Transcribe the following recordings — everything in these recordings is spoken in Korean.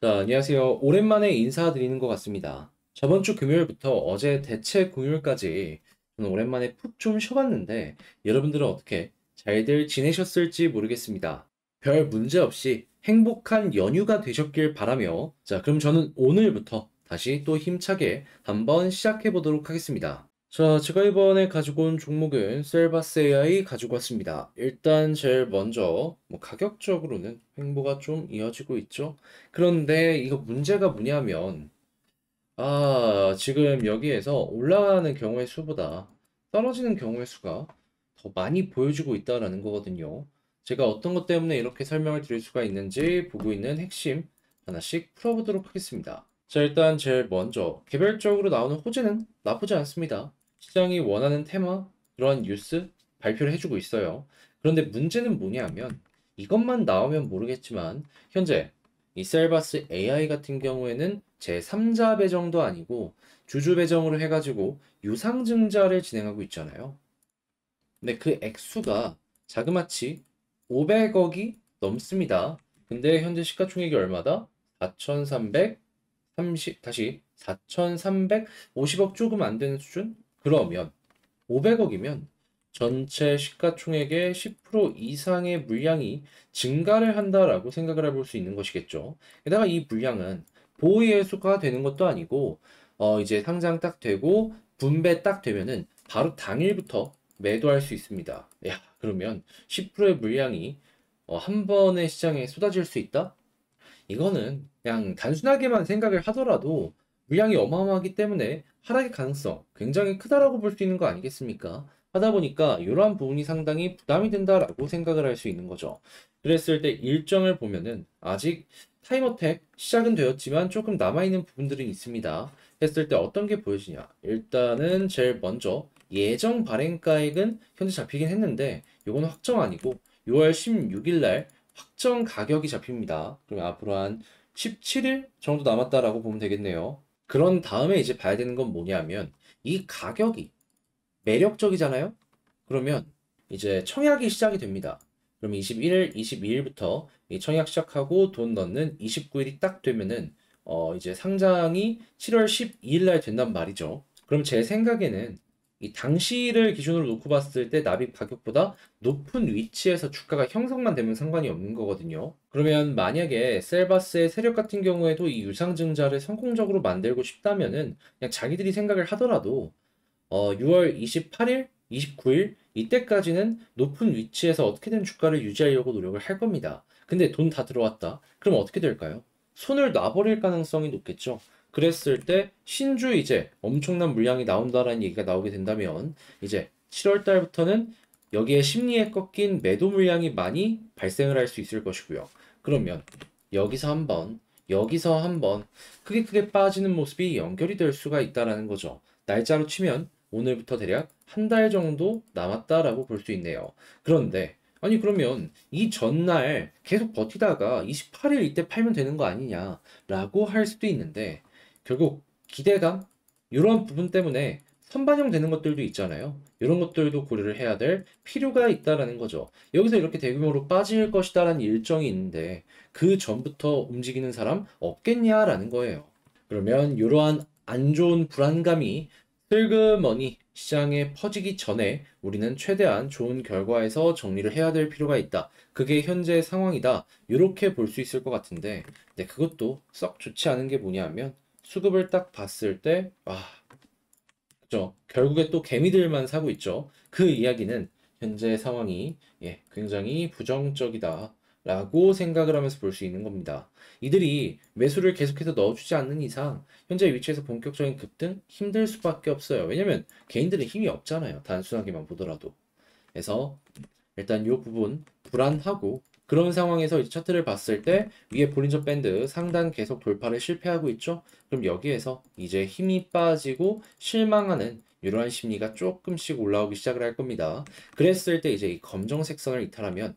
자, 안녕하세요. 오랜만에 인사드리는 것 같습니다. 저번 주 금요일부터 어제 대체 공휴일까지 저는 오랜만에 푹 좀 쉬어봤는데 여러분들은 어떻게 잘들 지내셨을지 모르겠습니다. 별 문제 없이 행복한 연휴가 되셨길 바라며 자, 그럼 저는 오늘부터 다시 또 힘차게 한번 시작해 보도록 하겠습니다. 자, 제가 이번에 가지고 온 종목은 셀바스 AI 가지고 왔습니다. 일단 제일 먼저 가격적으로는 횡보가 좀 이어지고 있죠. 그런데 이거 문제가 뭐냐면 지금 여기에서 올라가는 경우의 수보다 떨어지는 경우의 수가 더 많이 보여주고 있다라는 거거든요. 제가 어떤 것 때문에 이렇게 설명을 드릴 수가 있는지 보고 있는 핵심 하나씩 풀어보도록 하겠습니다. 자, 일단 제일 먼저 개별적으로 나오는 호재는 나쁘지 않습니다. 시장이 원하는 테마, 그런 뉴스 발표를 해주고 있어요. 그런데 문제는 뭐냐면 이것만 나오면 모르겠지만 현재 이 셀바스 AI 같은 경우에는 제3자 배정도 아니고 주주 배정으로 해가지고 유상증자를 진행하고 있잖아요. 근데 그 액수가 자그마치 500억이 넘습니다. 근데 현재 시가총액이 얼마다? 4,350억 조금 안 되는 수준? 그러면 500억이면 전체 시가총액의 10% 이상의 물량이 증가를 한다라고 생각을 해볼 수 있는 것이겠죠. 게다가 이 물량은 보이해수가 되는 것도 아니고, 이제 상장 딱 되고 분배 딱 되면은 바로 당일부터 매도할 수 있습니다. 야, 그러면 10%의 물량이 한 번에 시장에 쏟아질 수 있다? 이거는 그냥 단순하게만 생각을 하더라도 물량이 어마어마하기 때문에 하락의 가능성 굉장히 크다라고 볼 수 있는 거 아니겠습니까? 하다 보니까 이러한 부분이 상당히 부담이 된다라고 생각을 할 수 있는 거죠. 그랬을 때 일정을 보면은 아직 타임어택 시작은 되었지만 조금 남아있는 부분들이 있습니다. 했을 때 어떤 게 보여지냐? 일단은 제일 먼저 예정 발행가액은 현재 잡히긴 했는데 이건 확정 아니고 6월 16일 날 확정 가격이 잡힙니다. 그럼 앞으로 한 17일 정도 남았다라고 보면 되겠네요. 그런 다음에 이제 봐야 되는 건 뭐냐면 이 가격이 매력적이잖아요? 그러면 이제 청약이 시작이 됩니다. 그럼 21일, 22일부터 이 청약 시작하고 돈 넣는 29일이 딱 되면은 이제 상장이 7월 12일 날 된단 말이죠. 그럼 제 생각에는 이 당시를 기준으로 놓고 봤을 때 납입 가격보다 높은 위치에서 주가가 형성만 되면 상관이 없는 거거든요. 그러면 만약에 셀바스의 세력 같은 경우에도 이 유상증자를 성공적으로 만들고 싶다면은 그냥 자기들이 생각을 하더라도 6월 28일, 29일 이때까지는 높은 위치에서 어떻게든 주가를 유지하려고 노력을 할 겁니다. 근데 돈 다 들어왔다. 그럼 어떻게 될까요? 손을 놔버릴 가능성이 높겠죠. 그랬을 때 신주 이제 엄청난 물량이 나온다라는 얘기가 나오게 된다면 이제 7월 달부터는 여기에 심리에 꺾인 매도 물량이 많이 발생을 할 수 있을 것이고요. 그러면 여기서 한번 여기서 한번 크게 빠지는 모습이 연결이 될 수가 있다라는 거죠. 날짜로 치면 오늘부터 대략 한 달 정도 남았다라고 볼 수 있네요. 그런데 아니 그러면 이 전날 계속 버티다가 28일 이때 팔면 되는 거 아니냐라고 할 수도 있는데 결국 기대감 이런 부분 때문에 선반영되는 것들도 있잖아요. 이런 것들도 고려를 해야 될 필요가 있다라는 거죠. 여기서 이렇게 대규모로 빠질 것이다라는 일정이 있는데 그 전부터 움직이는 사람 없겠냐라는 거예요. 그러면 이러한 안 좋은 불안감이 슬그머니 시장에 퍼지기 전에 우리는 최대한 좋은 결과에서 정리를 해야 될 필요가 있다. 그게 현재 상황이다. 이렇게 볼 수 있을 것 같은데, 근데 그것도 썩 좋지 않은 게 뭐냐면 수급을 딱 봤을 때, 그죠? 결국에 또 개미들만 사고 있죠. 그 이야기는 현재 상황이 굉장히 부정적이다. 라고 생각을 하면서 볼 수 있는 겁니다. 이들이 매수를 계속해서 넣어주지 않는 이상 현재 위치에서 본격적인 급등 힘들 수밖에 없어요. 왜냐면 개인들은 힘이 없잖아요. 단순하게만 보더라도. 그래서 일단 이 부분 불안하고 그런 상황에서 이제 차트를 봤을 때 위에 볼린저 밴드 상단 계속 돌파를 실패하고 있죠. 그럼 여기에서 이제 힘이 빠지고 실망하는 이러한 심리가 조금씩 올라오기 시작을 할 겁니다. 그랬을 때 이제 이 검정색 선을 이탈하면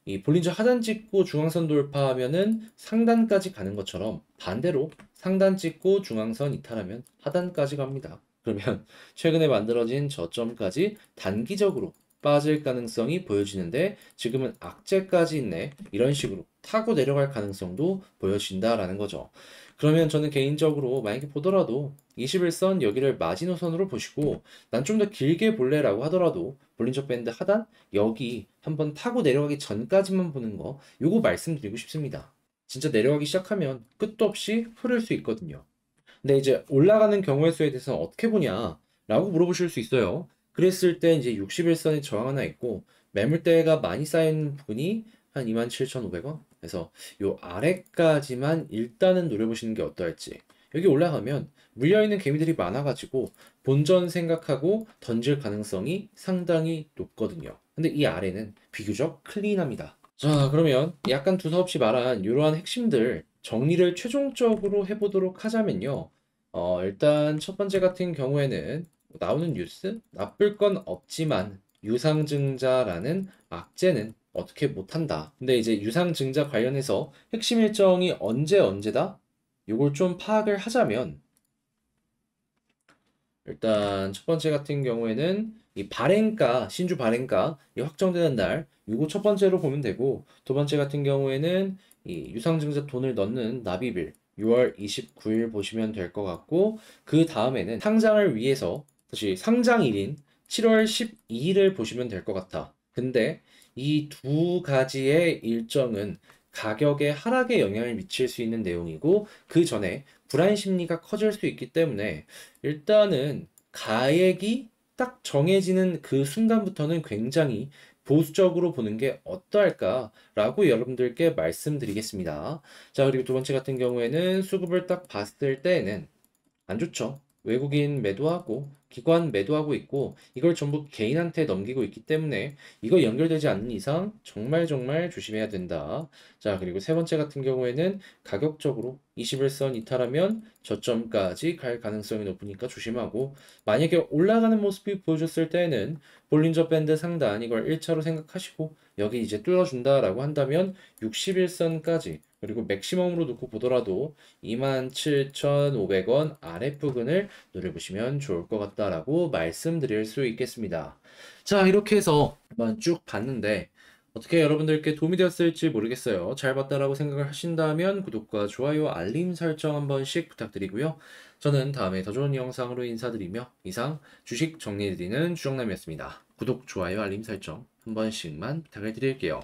이 볼린저 하단 찍고 중앙선 돌파하면은 상단까지 가는 것처럼 반대로 상단 찍고 중앙선 이탈하면 하단까지 갑니다. 그러면 최근에 만들어진 저점까지 단기적으로 빠질 가능성이 보여지는데 지금은 악재까지 있네. 이런 식으로 타고 내려갈 가능성도 보여진다라는 거죠. 그러면 저는 개인적으로 만약에 보더라도 21선 여기를 마지노선으로 보시고 난 좀 더 길게 볼래라고 하더라도 볼린저 밴드 하단 여기 한번 타고 내려가기 전까지만 보는 거 요거 말씀드리고 싶습니다. 진짜 내려가기 시작하면 끝도 없이 흐를 수 있거든요. 근데 이제 올라가는 경우의 수에 대해서는 어떻게 보냐라고 물어보실 수 있어요. 그랬을 때 이제 61선의 저항 하나 있고 매물대가 많이 쌓인 부분이 한 27,500원. 그래서 요 아래까지만 일단은 노려보시는 게 어떨지. 여기 올라가면 물려있는 개미들이 많아가지고 본전 생각하고 던질 가능성이 상당히 높거든요. 근데 이 아래는 비교적 클린합니다. 자, 그러면 약간 두서없이 말한 이러한 핵심들 정리를 최종적으로 해보도록 하자면요. 일단 첫 번째 같은 경우에는 나오는 뉴스, 나쁠 건 없지만 유상증자라는 악재는 어떻게 못한다. 근데 이제 유상증자 관련해서 핵심 일정이 언제다? 요걸 좀 파악을 하자면 일단 첫 번째 같은 경우에는 이 발행가, 신주 발행가 이 확정되는 날 요거 첫 번째로 보면 되고 두 번째 같은 경우에는 이 유상증자 돈을 넣는 납입일 6월 29일 보시면 될 것 같고 그 다음에는 상장을 위해서 다시 상장일인 7월 12일을 보시면 될 것 같아. 근데 이 두 가지의 일정은 가격의 하락에 영향을 미칠 수 있는 내용이고 그 전에 불안 심리가 커질 수 있기 때문에 일단은 가액이 딱 정해지는 그 순간부터는 굉장히 보수적으로 보는 게 어떨까라고 여러분들께 말씀드리겠습니다. 자, 그리고 두 번째 같은 경우에는 수급을 딱 봤을 때에는 안 좋죠. 외국인 매도하고 기관 매도하고 있고 이걸 전부 개인한테 넘기고 있기 때문에 이거 연결되지 않는 이상 정말 정말 조심해야 된다. 자, 그리고 세 번째 같은 경우에는 가격적으로 21선 이탈하면 저점까지 갈 가능성이 높으니까 조심하고 만약에 올라가는 모습이 보여줬을 때는 볼린저 밴드 상단 이걸 1차로 생각하시고 여기 이제 뚫어준다라고 한다면 61선까지 그리고 맥시멈으로 놓고 보더라도 27,500원 아래 부근을 노려보시면 좋을 것 같다라고 말씀드릴 수 있겠습니다. 자, 이렇게 해서 한번 쭉 봤는데 어떻게 여러분들께 도움이 되었을지 모르겠어요. 잘 봤다라고 생각을 하신다면 구독과 좋아요, 알림 설정 한 번씩 부탁드리고요. 저는 다음에 더 좋은 영상으로 인사드리며 이상 주식 정리해드리는 주정남이었습니다. 구독, 좋아요, 알림 설정 한 번씩만 부탁을 드릴게요.